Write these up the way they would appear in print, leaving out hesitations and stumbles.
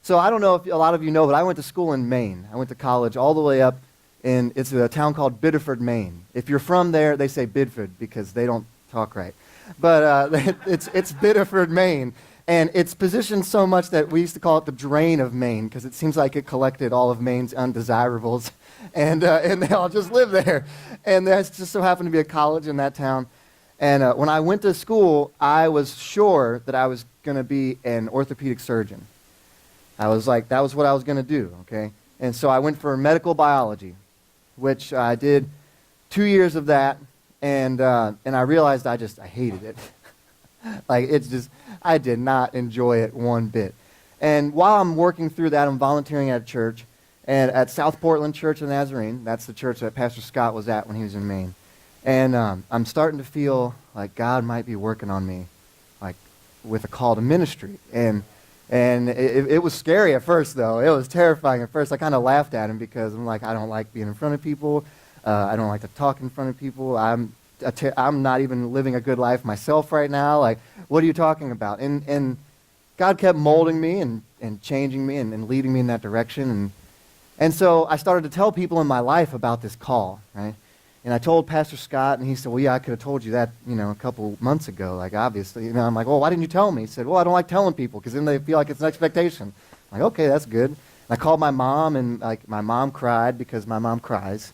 So I don't know if a lot of you know, but I went to school in Maine. I went to college all the way up it's a town called Biddeford, Maine. If you're from there, they say Bidford because they don't talk right. But it's Biddeford, Maine. And it's positioned so much that we used to call it the drain of Maine because it seems like it collected all of Maine's undesirables. And they all just live there. And there just so happened to be a college in that town. And when I went to school, I was sure that I was going to be an orthopedic surgeon. I was like, that was what I was going to do, okay? And so I went for medical biology, which I did 2 years of that, and I realized I hated it. Like, I did not enjoy it one bit. And while I'm working through that, I'm volunteering at a church, and at South Portland Church of the Nazarene. That's the church that Pastor Scott was at when he was in Maine. And I'm starting to feel like God might be working on me, like with a call to ministry. And it was scary at first, though. It was terrifying at first. I kind of laughed at him because I'm like, I don't like being in front of people. I don't like to talk in front of people. I'm not even living a good life myself right now. Like, what are you talking about? And God kept molding me and changing me and leading me in that direction. And so I started to tell people in my life about this call, right? And I told Pastor Scott, and he said, well, yeah, I could have told you that, a couple months ago, like, obviously. I'm like, well, why didn't you tell me? He said, well, I don't like telling people, because then they feel like it's an expectation. I'm like, okay, that's good. And I called my mom, and, like, my mom cried, because my mom cries.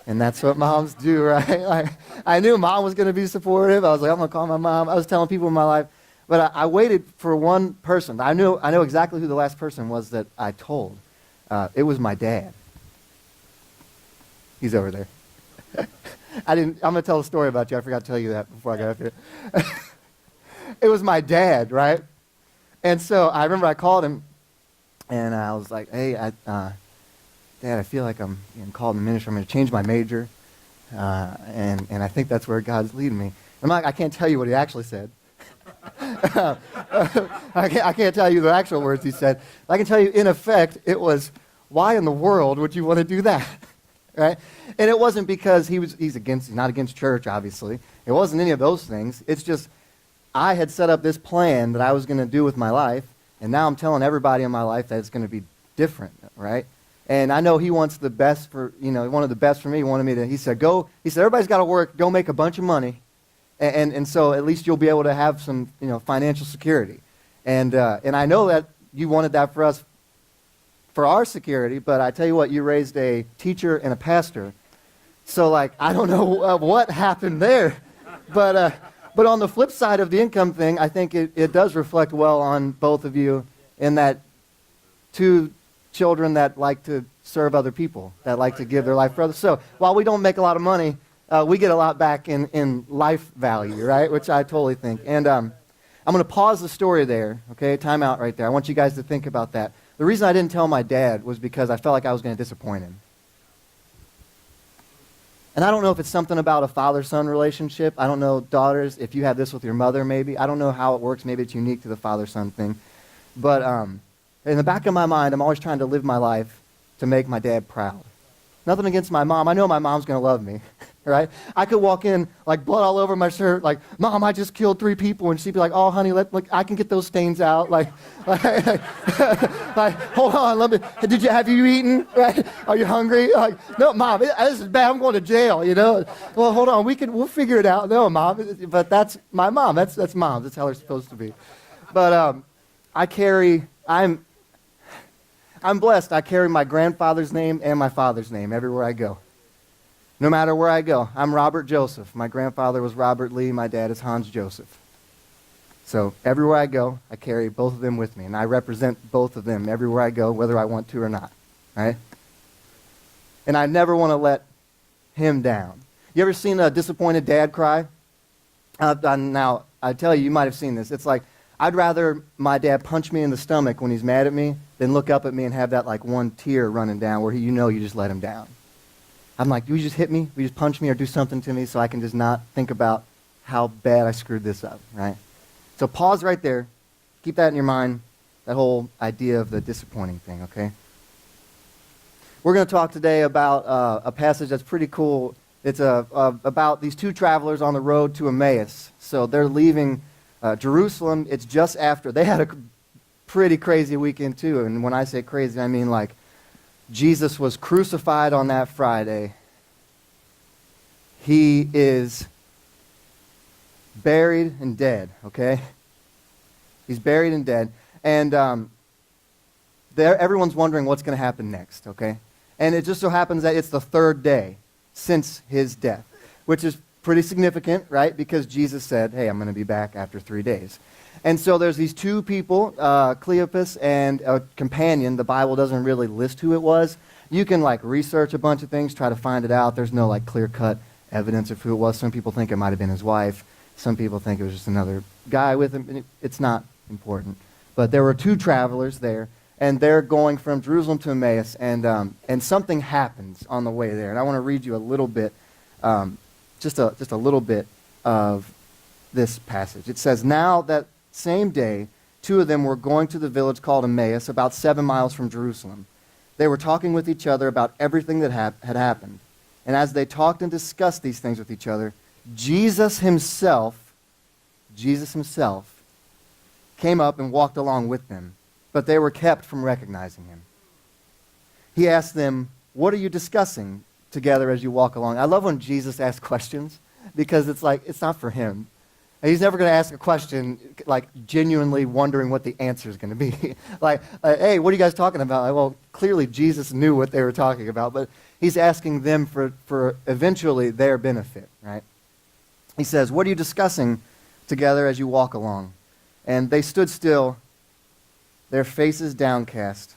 And that's what moms do, right? Like, I knew Mom was going to be supportive. I was like, I'm going to call my mom. I was telling people in my life. But I waited for one person. I know exactly who the last person was that I told. It was my dad. He's over there. I'm going to tell a story about you. I forgot to tell you that before I got up here. It was my dad, right? And so I remember I called him, and I was like, hey, Dad, I feel like I'm being called in the ministry. I'm going to change my major, and I think that's where God's leading me. I'm like, I can't tell you what he actually said. I can't tell you the actual words he said. I can tell you, in effect, it was, why in the world would you want to do that? Right? And it wasn't because he's not against church, obviously. It wasn't any of those things. It's just I had set up this plan that I was going to do with my life, and now I'm telling everybody in my life that it's going to be different, right? And I know he wants the best for, he wanted the best for me. He said, everybody's got to work, go make a bunch of money, and so at least you'll be able to have some, financial security. And I know that you wanted that for us, for our security, but I tell you what, you raised a teacher and a pastor. So, like, I don't know what happened there. But on the flip side of the income thing, I think it does reflect well on both of you in that two children that like to serve other people, that like to give their life for others. So while we don't make a lot of money, we get a lot back in life value, right? Which I totally think. And I'm going to pause the story there, okay? Time out right there. I want you guys to think about that. The reason I didn't tell my dad was because I felt like I was going to disappoint him. And I don't know if it's something about a father-son relationship. I don't know, daughters, if you have this with your mother maybe. I don't know how it works. Maybe it's unique to the father-son thing. But in the back of my mind, I'm always trying to live my life to make my dad proud. Nothing against my mom. I know my mom's going to love me, right? I could walk in, like, blood all over my shirt, like, Mom, I just killed 3 people. And she'd be like, oh, honey, I can get those stains out. Like, hold on, have you eaten? Right? Are you hungry? Like, no, Mom, this is bad. I'm going to jail, Well, hold on, we'll figure it out. No, Mom, but that's my mom. That's Mom. That's how they're supposed to be. But I'm blessed. I carry my grandfather's name and my father's name everywhere I go. No matter where I go. I'm Robert Joseph. My grandfather was Robert Lee. My dad is Hans Joseph. So everywhere I go, I carry both of them with me, and I represent both of them everywhere I go, whether I want to or not. Right? And I never want to let him down. You ever seen a disappointed dad cry? Now, I tell you, you might have seen this. It's like, I'd rather my dad punch me in the stomach when he's mad at me than look up at me and have that, like, one tear running down where you just let him down. I'm like, will you just hit me? Will you just punch me or do something to me so I can just not think about how bad I screwed this up, right? So pause right there. Keep that in your mind, that whole idea of the disappointing thing, okay? We're going to talk today about a passage that's pretty cool. It's about these 2 travelers on the road to Emmaus. So they're leaving Jerusalem. It's just after. They had a pretty crazy weekend too. And when I say crazy, I mean like Jesus was crucified on that Friday. He is buried and dead, okay? He's buried and dead. And everyone's wondering what's going to happen next, okay? And it just so happens that it's the third day since his death, which is pretty significant, right? Because Jesus said, hey, I'm going to be back after 3 days. And so there's these two people, Cleopas and a companion. The Bible doesn't really list who it was. You can like research a bunch of things, try to find it out. There's no like clear-cut evidence of who it was. Some people think it might have been his wife. Some people think it was just another guy with him. It's not important. But there were two travelers there, and they're going from Jerusalem to Emmaus, and something happens on the way there. And I want to read you a little bit, just a little bit of this passage. It says, now that same day, two of them were going to the village called Emmaus, about 7 miles from Jerusalem. They were talking with each other about everything that had happened. And as they talked and discussed these things with each other, Jesus himself came up and walked along with them, but they were kept from recognizing him. He asked them, what are you discussing together as you walk along? I love when Jesus asks questions, because it's like, it's not for him. He's never going to ask a question like genuinely wondering what the answer is going to be. like, hey, what are you guys talking about? Like, well, clearly Jesus knew what they were talking about, but he's asking them for eventually their benefit, right? He says, what are you discussing together as you walk along? And they stood still, their faces downcast.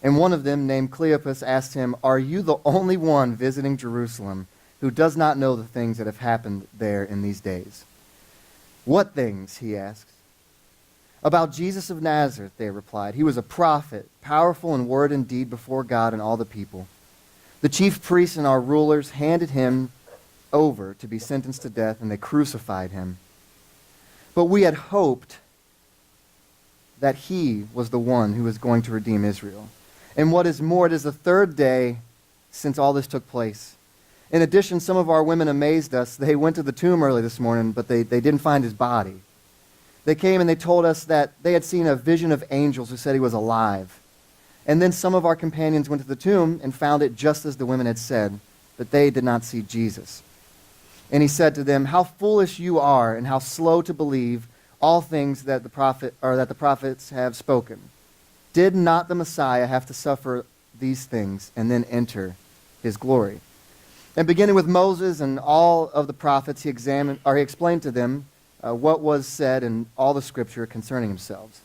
And one of them, named Cleopas, asked him, are you the only one visiting Jerusalem who does not know the things that have happened there in these days? What things? He asked. About Jesus of Nazareth, they replied. He was a prophet, powerful in word and deed before God and all the people. The chief priests and our rulers handed him over to be sentenced to death, and they crucified him. But we had hoped that he was the one who was going to redeem Israel. And what is more, it is the third day since all this took place. In addition, some of our women amazed us. They went to the tomb early this morning, but they didn't find his body. They came and they told us that they had seen a vision of angels who said he was alive. And then some of our companions went to the tomb and found it just as the women had said, but they did not see Jesus. And he said to them, how foolish you are, and how slow to believe all things that the prophets have spoken. Did not the Messiah have to suffer these things and then enter his glory? And beginning with Moses and all of the prophets, he explained to them what was said in all the scripture concerning himself.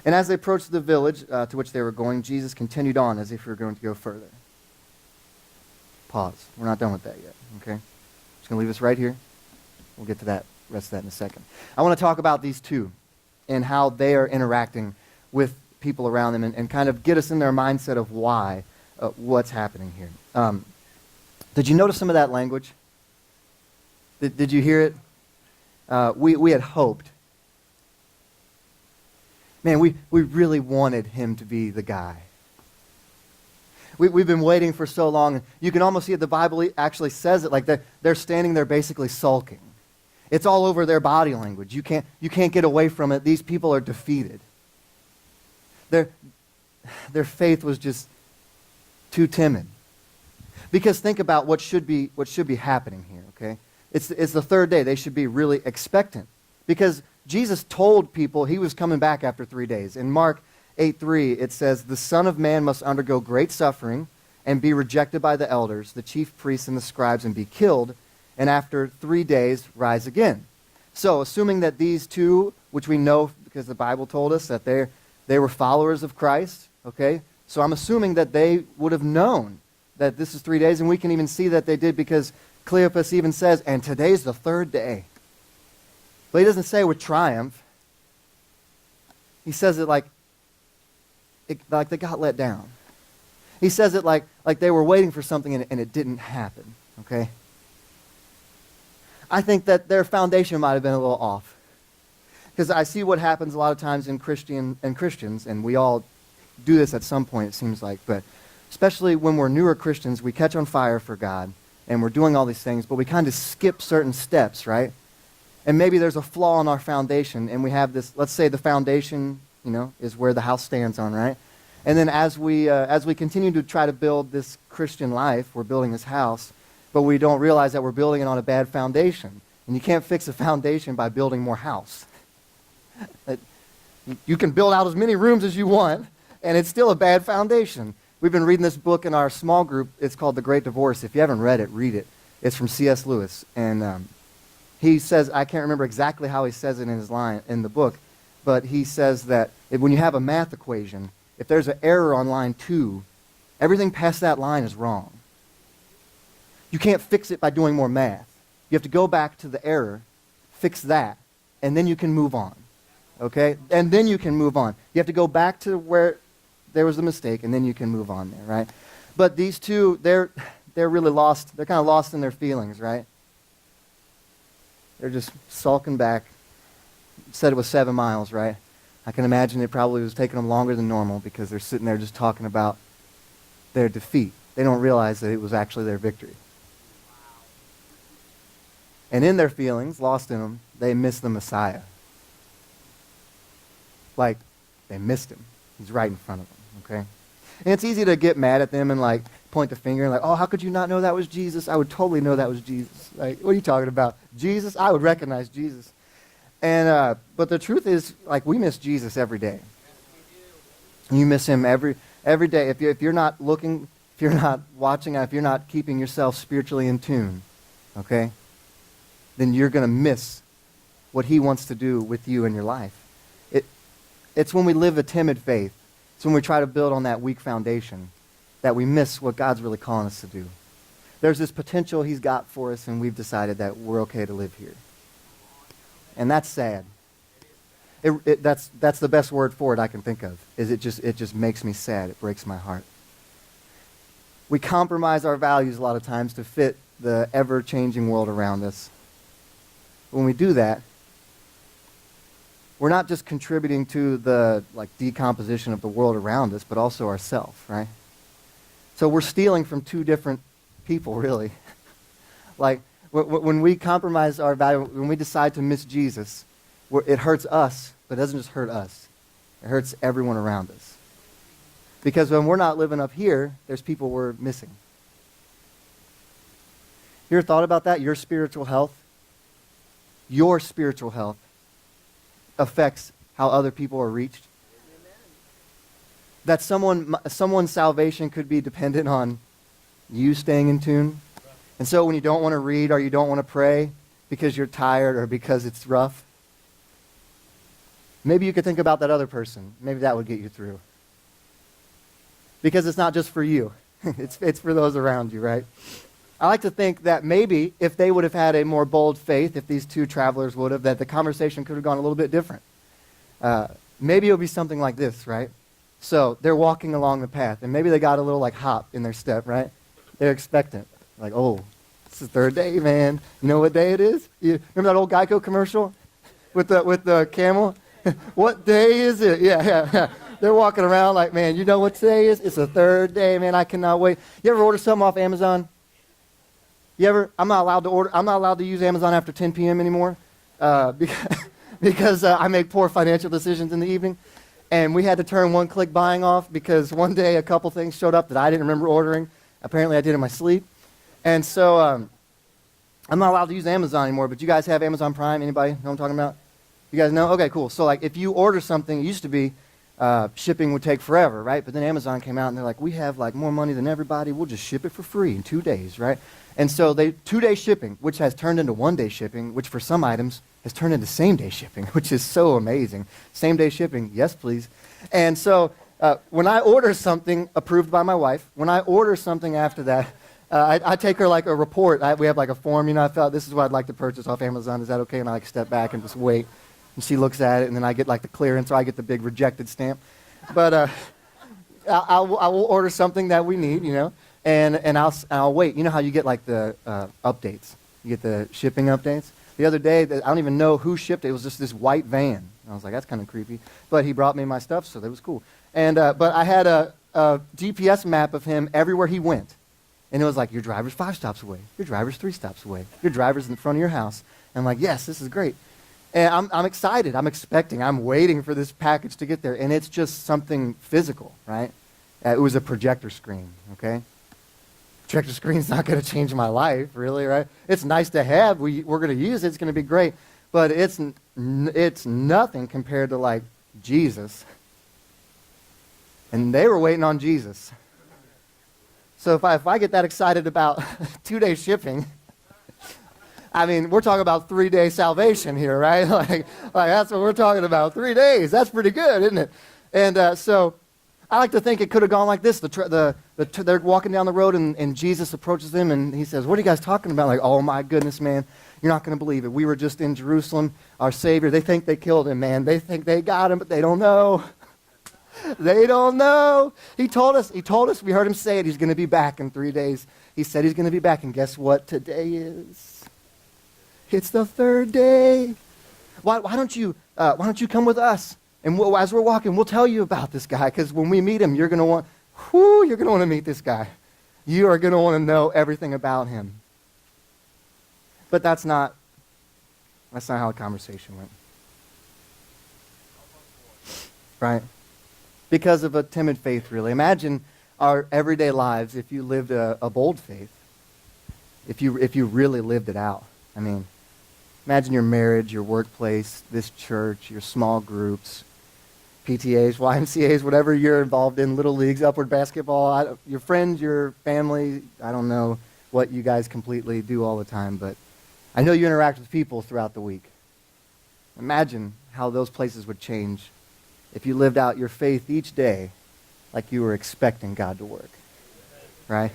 And as they approached the village to which they were going, Jesus continued on as if he were going to go further. Pause. We're not done with that yet, okay? Just going to leave this right here. We'll get to that, rest of that in a second. I want to talk about these two and how they are interacting with people around them and kind of get us in their mindset of why, what's happening here. Did you notice some of that language? Did you hear it? We had hoped. Man, we really wanted him to be the guy. We've been waiting for so long. You can almost see it. The Bible actually says it like they're standing there basically sulking. It's all over their body language. You can't get away from it. These people are defeated. Their faith was just too timid. Because think about what should be happening here, okay? It's the third day. They should be really expectant. Because Jesus told people he was coming back after 3 days. In Mark 8:3, it says, the Son of Man must undergo great suffering and be rejected by the elders, the chief priests and the scribes, and be killed, and after 3 days rise again. So, assuming that these two, which we know because the Bible told us that they were followers of Christ, okay? So I'm assuming that they would have known that this is 3 days, and we can even see that they did because Cleopas even says, and today's the third day. But he doesn't say with triumph. He says it like they got let down. He says it like they were waiting for something and it didn't happen, okay? I think that their foundation might have been a little off. Because I see what happens a lot of times in Christians, and we all do this at some point, it seems like, but especially when we're newer Christians, we catch on fire for God, and we're doing all these things, but we kind of skip certain steps, right? And maybe there's a flaw in our foundation, and we have this, let's say the foundation, is where the house stands on, right? And then as we continue to try to build this Christian life, we're building this house, but we don't realize that we're building it on a bad foundation. And you can't fix a foundation by building more house. You can build out as many rooms as you want, and it's still a bad foundation. We've been reading this book in our small group. It's called The Great Divorce. If you haven't read it, read it. It's from C.S. Lewis. And he says, I can't remember exactly how he says it in the book, but he says that when you have a math equation, if there's an error on line 2, everything past that line is wrong. You can't fix it by doing more math. You have to go back to the error, fix that, and then you can move on. Okay? And then you can move on. You have to go back to where there was a mistake, and then you can move on there, right? But these two, they're really lost. They're kind of lost in their feelings, right? They're just sulking back. Said it was 7 miles, right? I can imagine it probably was taking them longer than normal because they're sitting there just talking about their defeat. They don't realize that it was actually their victory. And in their feelings, lost in them, they miss the Messiah. Like, they missed him. He's right in front of them, okay? And it's easy to get mad at them and, like, point the finger and, like, oh, how could you not know that was Jesus? I would totally know that was Jesus. Like, what are you talking about? Jesus? I would recognize Jesus. And, but the truth is, like, we miss Jesus every day. You miss him every day. If you're not looking, if you're not watching, if you're not keeping yourself spiritually in tune, okay, then you're going to miss what he wants to do with you in your life. It's when we live a timid faith, it's when we try to build on that weak foundation that we miss what God's really calling us to do. There's this potential he's got for us, and we've decided that we're okay to live here. And that's sad. That's the best word for it I can think of. It just makes me sad. It breaks my heart. We compromise our values a lot of times to fit the ever-changing world around us. When we do that, we're not just contributing to the decomposition of the world around us, but also ourselves, right? So we're stealing from two different people, really. When we compromise our value, when we decide to miss Jesus, it hurts us, but it doesn't just hurt us. It hurts everyone around us. Because when we're not living up here, there's people we're missing. You ever thought about that? Your spiritual health affects how other people are reached. That someone's salvation could be dependent on you staying in tune. And so when you don't want to read or you don't want to pray because you're tired or because it's rough, maybe you could think about that other person. Maybe that would get you through. Because it's not just for you. It's for those around you, right? I like to think that maybe if they would have had a more bold faith, if these two travelers would have, that the conversation could have gone a little bit different. Maybe it would be something like this, right? So they're walking along the path, and maybe they got a little hop in their step, right? They're expectant. Like, oh, it's the third day, man. You know what day it is? You remember that old Geico commercial with the camel? What day is it? Yeah. They're walking around like, man, you know what today is? It's the third day, man. I cannot wait. You ever order something off Amazon? I'm not allowed to use Amazon after 10 p.m. anymore because I make poor financial decisions in the evening. And we had to turn one-click buying off because one day a couple things showed up that I didn't remember ordering. Apparently I did in my sleep. And so I'm not allowed to use Amazon anymore, but you guys have Amazon Prime? Anybody know what I'm talking about? You guys know? Okay, cool. So if you order something, it used to be shipping would take forever, right? But then Amazon came out and they're like, we have more money than everybody. We'll just ship it for free in 2 days, right? And so 2-day shipping, which has turned into 1-day shipping, which for some items has turned into same-day shipping, which is so amazing. Same-day shipping, yes, please. And so when I order something approved by my wife, when I order something after that, I take her a report. We have a form, I felt this is what I'd like to purchase off Amazon. Is that okay? And I step back and just wait. And she looks at it, and then I get the clearance, or I get the big rejected stamp. But I will order something that we need, and I'll wait. You know how you get the updates? You get the shipping updates. The other day, I don't even know who shipped it. It was just this white van. And I was like, that's kind of creepy. But he brought me my stuff, so that was cool. And but I had a GPS map of him everywhere he went. And it was like, your driver's 5 stops away. Your driver's 3 stops away. Your driver's in front of your house. And I'm like, yes, this is great. And I'm excited. I'm expecting. I'm waiting for this package to get there. And it's just something physical, right? It was a projector screen, okay? Projector screen's not going to change my life, really, right? It's nice to have. We're going to use it. It's going to be great. But it's nothing compared to, like, Jesus. And they were waiting on Jesus. So if I get that excited about 2-day shipping, I mean, we're talking about 3-day salvation here, right? like that's what we're talking about. 3 days. That's pretty good, isn't it? And so I like to think it could have gone like this. They're walking down the road, and Jesus approaches them, and he says, what are you guys talking about? Like, oh, my goodness, man. You're not going to believe it. We were just in Jerusalem. Our Savior, they think they killed him, man. They think they got him, but they don't know. They don't know. He told us. We heard him say it. He's going to be back in 3 days. He said he's going to be back, and guess what today is? It's the 3rd day. Why don't you come with us? And as we're walking, we'll tell you about this guy, because when we meet him, you're going to want to meet this guy. You are going to want to know everything about him. But that's not how the conversation went. Right? Because of a timid faith, really. Imagine our everyday lives if you lived a bold faith. If you really lived it out. I mean, imagine your marriage, your workplace, this church, your small groups, PTAs, YMCAs, whatever you're involved in, little leagues, upward basketball, your friends, your family. I don't know what you guys completely do all the time, but I know you interact with people throughout the week. Imagine how those places would change if you lived out your faith each day like you were expecting God to work. Right?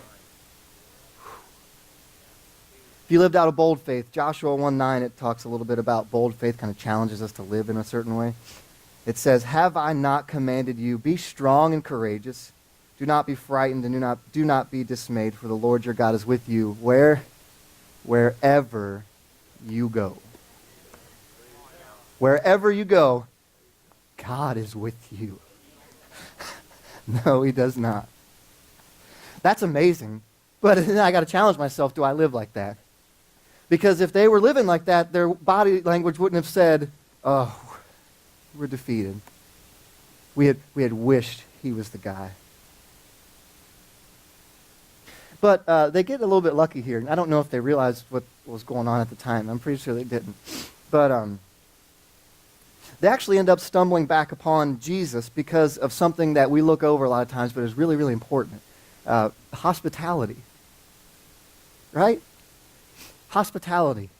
If you lived out a bold faith, Joshua 1:9, it talks a little bit about bold faith, kind of challenges us to live in a certain way. It says, have I not commanded you, be strong and courageous. Do not be frightened and do not be dismayed, for the Lord your God is with you wherever you go. Wherever you go, God is with you. No, he does not. That's amazing. But then I got to challenge myself, do I live like that? Because if they were living like that, their body language wouldn't have said, oh, we're defeated. We had wished he was the guy. But they get a little bit lucky here. I don't know if they realized what was going on at the time. I'm pretty sure they didn't. But they actually end up stumbling back upon Jesus because of something that we look over a lot of times, but is really, really important. Hospitality. Right? Hospitality.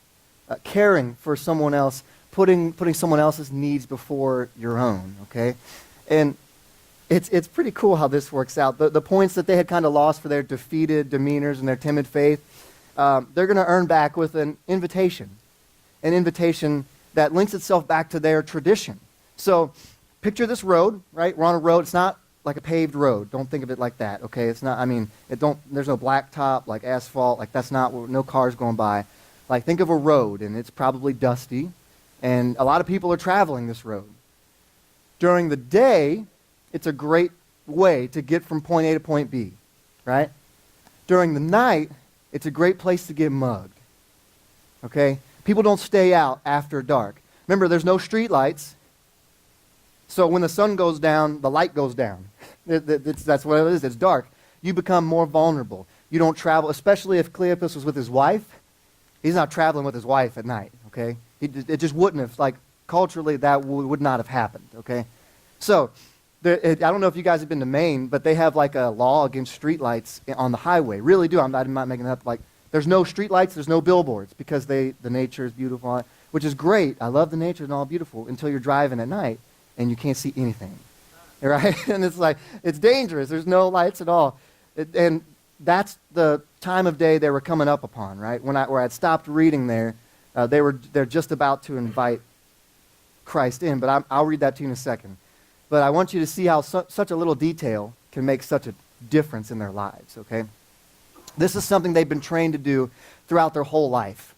Caring for someone else. Putting someone else's needs before your own. Okay? And it's pretty cool how this works out. The points that they had kind of lost for their defeated demeanors and their timid faith, they're going to earn back with an invitation. An invitation that links itself back to their tradition. So picture this road, right? We're on a road. It's not like a paved road. Don't think of it like that, okay? It's not, I mean, there's no blacktop, like asphalt. Like that's not, no cars going by. Like think of a road, and it's probably dusty, and a lot of people are traveling this road. During the day, it's a great way to get from point A to point B, right? During the night, it's a great place to get mugged, okay? People don't stay out after dark. Remember, there's no street lights, so when the sun goes down, the light goes down. That's what it is. It's dark. You become more vulnerable. You don't travel, especially if Cleopas was with his wife. He's not traveling with his wife at night, okay? It just wouldn't have, like, culturally, that would not have happened, okay? So, I don't know if you guys have been to Maine, but they have, like, a law against street lights on the highway. Really do. I'm not making it up. Like, there's no street lights, there's no billboards, because the nature is beautiful, which is great. I love the nature and all beautiful until you're driving at night and you can't see anything, right? And it's like, it's dangerous. There's no lights at all. And that's the time of day they were coming up upon, right? Where I'd stopped reading there, they're just about to invite Christ in, but I'll read that to you in a second. But I want you to see how such a little detail can make such a difference in their lives, okay? This is something they've been trained to do throughout their whole life.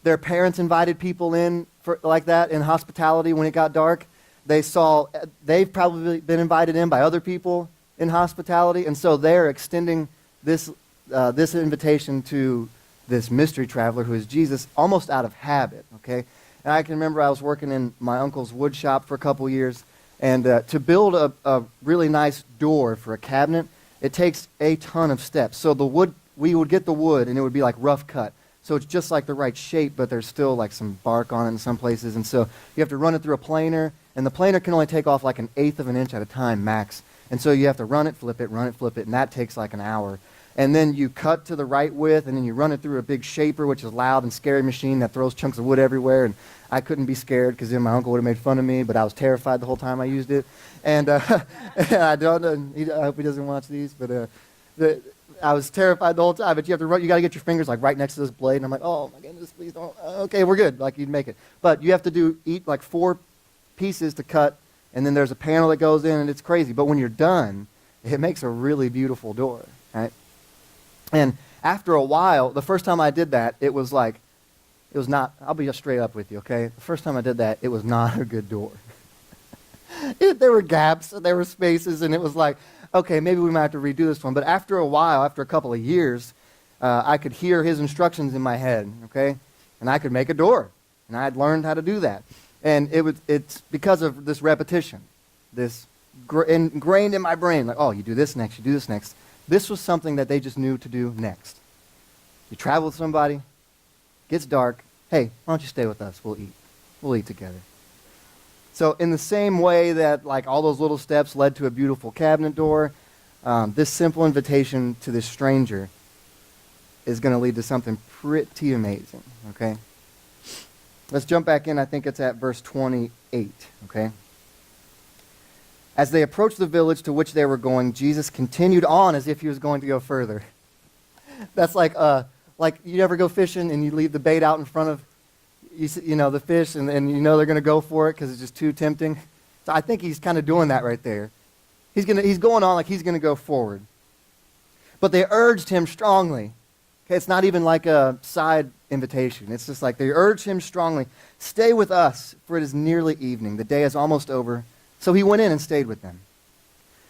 Their parents invited people in like that in hospitality when it got dark. They've probably been invited in by other people in hospitality, and so they're extending this invitation to this mystery traveler who is Jesus almost out of habit, okay? And I can remember I was working in my uncle's wood shop for a couple years, and to build a really nice door for a cabinet, it takes a ton of steps. So the wood, we would get the wood, and it would be like rough cut. So it's just like the right shape, but there's still like some bark on it in some places. And so you have to run it through a planer, and the planer can only take off like 1/8 of an inch at a time max. And so you have to run it, flip it, and that takes like an hour. And then you cut to the right width, and then you run it through a big shaper, which is a loud and scary machine that throws chunks of wood everywhere. And I couldn't be scared because then my uncle would have made fun of me, but I was terrified the whole time I used it. And I don't know, I hope he doesn't watch these, but I was terrified the whole time. But you have to run, you got to get your fingers like right next to this blade. And I'm like, oh my goodness, please don't. Okay, we're good. Like you'd make it. But you have to eat like 4 pieces to cut, and then there's a panel that goes in, and it's crazy. But when you're done, it makes a really beautiful door, right? And after a while, the first time I did that, it was not, I'll be just straight up with you, okay? The first time I did that, it was not a good door. There were gaps, there were spaces, and it was like, okay, maybe we might have to redo this one. But after a while, after a couple of years, I could hear his instructions in my head, okay? And I could make a door. And I had learned how to do that. And it's because of this repetition, this ingrained in my brain, like, oh, you do this next, you do this next. This was something that they just knew to do next. You travel with somebody, gets dark, hey, why don't you stay with us? We'll eat. We'll eat together. So in the same way that like all those little steps led to a beautiful cabinet door, this simple invitation to this stranger is going to lead to something pretty amazing, okay? Let's jump back in. I think it's at verse 28, okay? As they approached the village to which they were going, Jesus continued on as if he was going to go further. That's like you ever go fishing and you leave the bait out in front of the fish, and you know they're going to go for it because it's just too tempting. So I think he's kind of doing that right there. He's going on like he's going to go forward. But they urged him strongly. Okay, it's not even like a side invitation. It's just like they urged him strongly, stay with us, for it is nearly evening. The day is almost over. So he went in and stayed with them.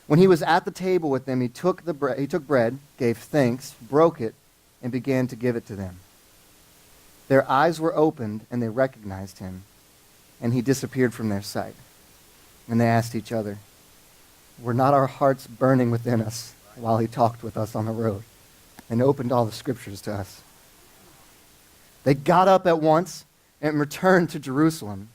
When he was at the table with them, he took bread, gave thanks, broke it, and began to give it to them. Their eyes were opened, and they recognized him, and he disappeared from their sight. And they asked each other, were not our hearts burning within us while he talked with us on the road and opened all the scriptures to us? They got up at once and returned to Jerusalem.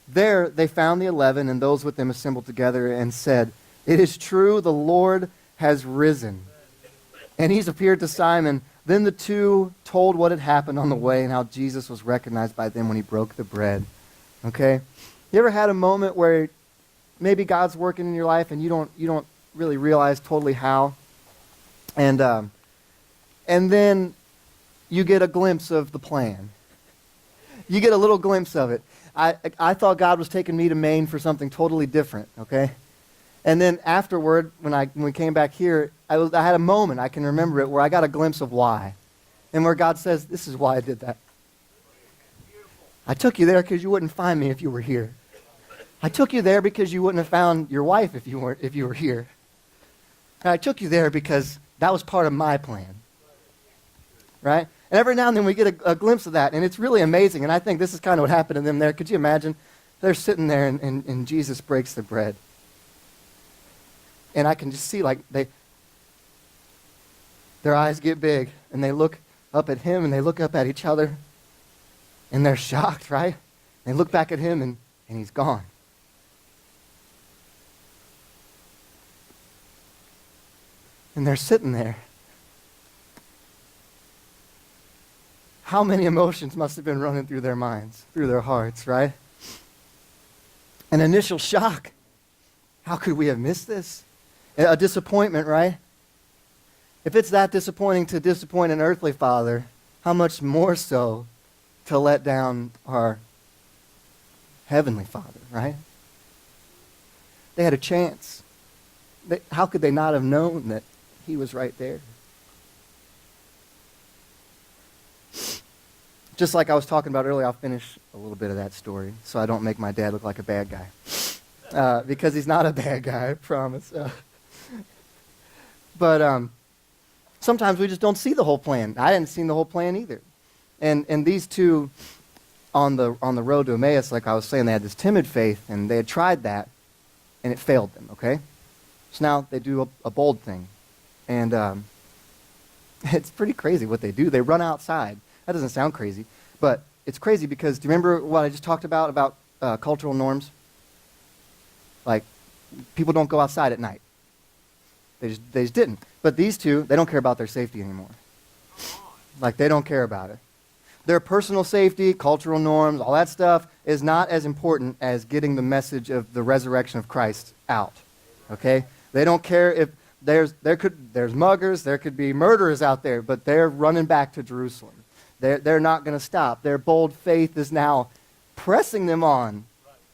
There they found the 11 and those with them assembled together and said, it is true, the Lord has risen. And he's appeared to Simon. Then the two told what had happened on the way and how Jesus was recognized by them when he broke the bread. Okay? You ever had a moment where maybe God's working in your life and you don't really realize totally how? And then you get a glimpse of the plan. You get a little glimpse of it. I thought God was taking me to Maine for something totally different, okay? And then afterward, when we came back here, I had a moment, I can remember it, where I got a glimpse of why. And where God says, this is why I did that. I took you there because you wouldn't find me if you were here. I took you there because you wouldn't have found your wife if you were here. And I took you there because that was part of my plan. Right? And every now and then we get a glimpse of that, and it's really amazing. And I think this is kind of what happened to them there. Could you imagine? They're sitting there, and Jesus breaks the bread. And I can just see, like, their eyes get big, and they look up at him, and they look up at each other, and they're shocked, right? They look back at him, and he's gone. And they're sitting there. How many emotions must have been running through their minds, through their hearts, right? An initial shock. How could we have missed this? A disappointment, right? If it's that disappointing to disappoint an earthly father, how much more so to let down our heavenly Father, right? They had a chance. How could they not have known that he was right there? Just like I was talking about earlier, I'll finish a little bit of that story so I don't make my dad look like a bad guy. Because he's not a bad guy, I promise. sometimes we just don't see the whole plan. I hadn't seen the whole plan either. And these two on the road to Emmaus, like I was saying, they had this timid faith, and they had tried that, and it failed them, okay? So now they do a bold thing. And it's pretty crazy what they do. They run outside. That doesn't sound crazy, but it's crazy because, do you remember what I just talked about cultural norms? Like, people don't go outside at night. They just didn't. But these two, they don't care about their safety anymore. Like, they don't care about it. Their personal safety, cultural norms, all that stuff is not as important as getting the message of the resurrection of Christ out. Okay? They don't care if there's muggers, there could be murderers out there, but they're running back to Jerusalem. They're not going to stop. Their bold faith is now pressing them on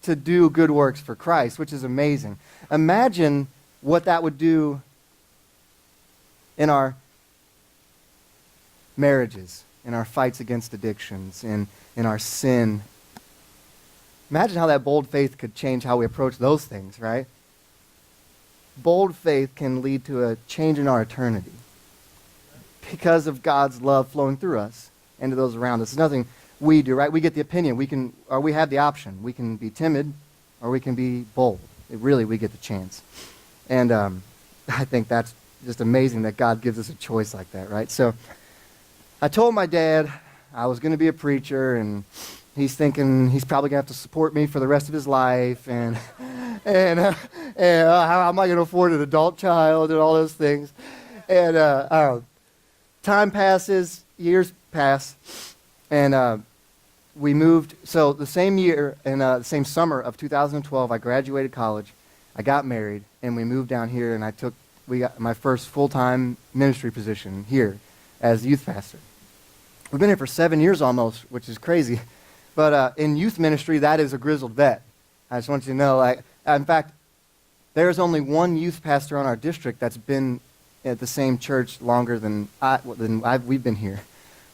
to do good works for Christ, which is amazing. Imagine what that would do in our marriages, in our fights against addictions, in our sin. Imagine how that bold faith could change how we approach those things, right? Bold faith can lead to a change in our eternity because of God's love flowing through us and to those around us. It's nothing we do, right? We get the opinion. We have the option. We can be timid or we can be bold. We get the chance. And I think that's just amazing that God gives us a choice like that, right? So I told my dad I was going to be a preacher, and he's thinking he's probably going to have to support me for the rest of his life, and how am I going to afford an adult child and all those things. And time passes, years pass, and we moved. So the same year, in the same summer of 2012, I graduated college, I got married, and we moved down here, and we got my first full-time ministry position here as youth pastor. We've been here for 7 years almost, which is crazy. But in youth ministry, that is a grizzled vet. I just want you to know, in fact, there's only one youth pastor on our district that's been at the same church longer than we've been here.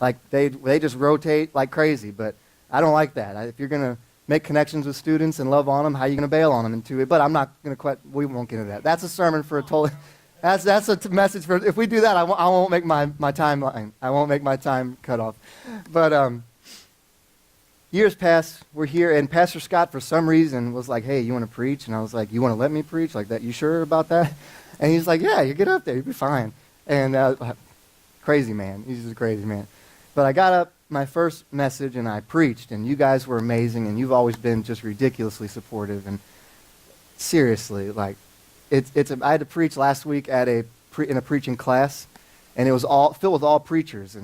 Like, they just rotate like crazy, but I don't like that. If you're going to make connections with students and love on them, how are you going to bail on them into it? But I'm not going to we won't get into that. That's a sermon for a totally... That's a message for, if we do that, I won't make my timeline. I won't make my time cut off. But years pass, we're here, and Pastor Scott, for some reason, was like, hey, you want to preach? And I was like, you want to let me preach like that? You sure about that? And he's like, yeah, you get up there, you'll be fine. And crazy man. He's just a crazy man. But I got up my first message, and I preached, and you guys were amazing, and you've always been just ridiculously supportive. And seriously, like, I had to preach last week at in a preaching class, and it was all filled with all preachers,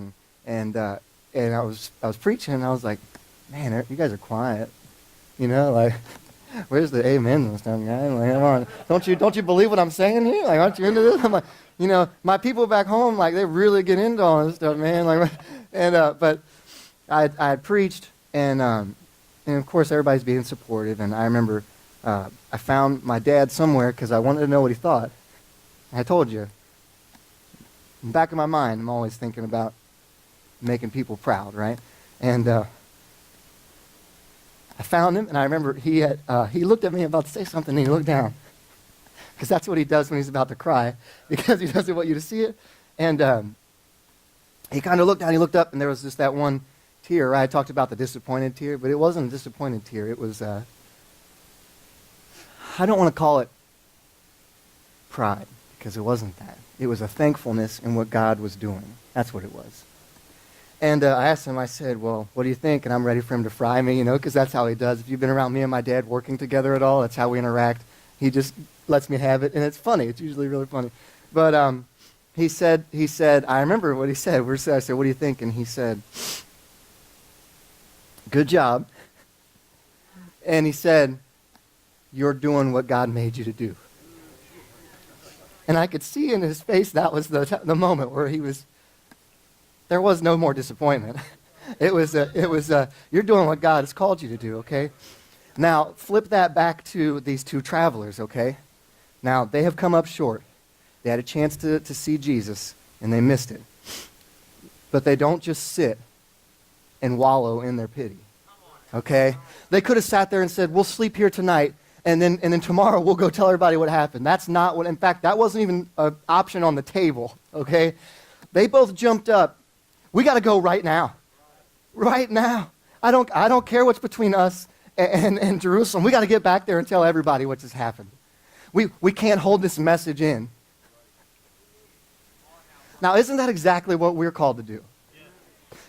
and I was preaching, and I was like, man, you guys are quiet, like, where's the amen and stuff, guys? Like, come on, don't you believe what I'm saying here? Like, aren't you into this? I'm like, my people back home, like, they really get into all this stuff, man. Like, but I had preached, and of course everybody's being supportive, and I remember. I found my dad somewhere because I wanted to know what he thought. I told you, in the back of my mind, I'm always thinking about making people proud, right? And I found him, and I remember he looked at me about to say something, and he looked down. Because that's what he does when he's about to cry, because he doesn't want you to see it. And he kind of looked down, he looked up, and there was just that one tear, right? I talked about the disappointed tear, but it wasn't a disappointed tear. It was... I don't want to call it pride, because it wasn't that. It was a thankfulness in what God was doing. That's what it was. And I asked him, I said, well, what do you think? And I'm ready for him to fry me, because that's how he does. If you've been around me and my dad working together at all, that's how we interact. He just lets me have it, and it's funny. It's usually really funny. But he said, I remember what he said. I said, what do you think? And he said, good job. And he said, you're doing what God made you to do. And I could see in his face that was the moment where there was no more disappointment. It was you're doing what God has called you to do, okay? Now, flip that back to these two travelers, okay? Now, they have come up short. They had a chance to see Jesus, and they missed it. But they don't just sit and wallow in their pity, okay? They could have sat there and said, we'll sleep here tonight, and then tomorrow we'll go tell everybody what happened. That's not what, in fact, that wasn't even an option on the table, okay? They both jumped up. We got to go right now. Right now. I don't care what's between us and Jerusalem. We got to get back there and tell everybody what just happened. We can't hold this message in. Now, isn't that exactly what we're called to do?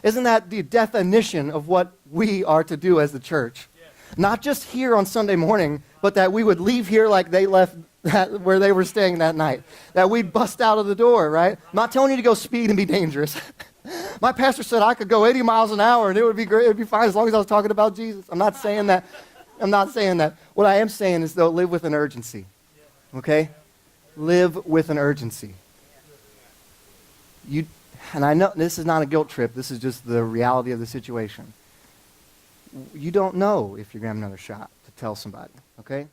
Isn't that the definition of what we are to do as the church? Not just here on Sunday morning, but that we would leave here like they left where they were staying that night. That we'd bust out of the door, right? I'm not telling you to go speed and be dangerous. My pastor said I could go 80 miles an hour and it would be great. It would be fine as long as I was talking about Jesus. I'm not saying that. I'm not saying that. What I am saying is, though, live with an urgency. Okay? Live with an urgency. And I know this is not a guilt trip. This is just the reality of the situation. You don't know if you're going to have another shot to tell somebody. Okay?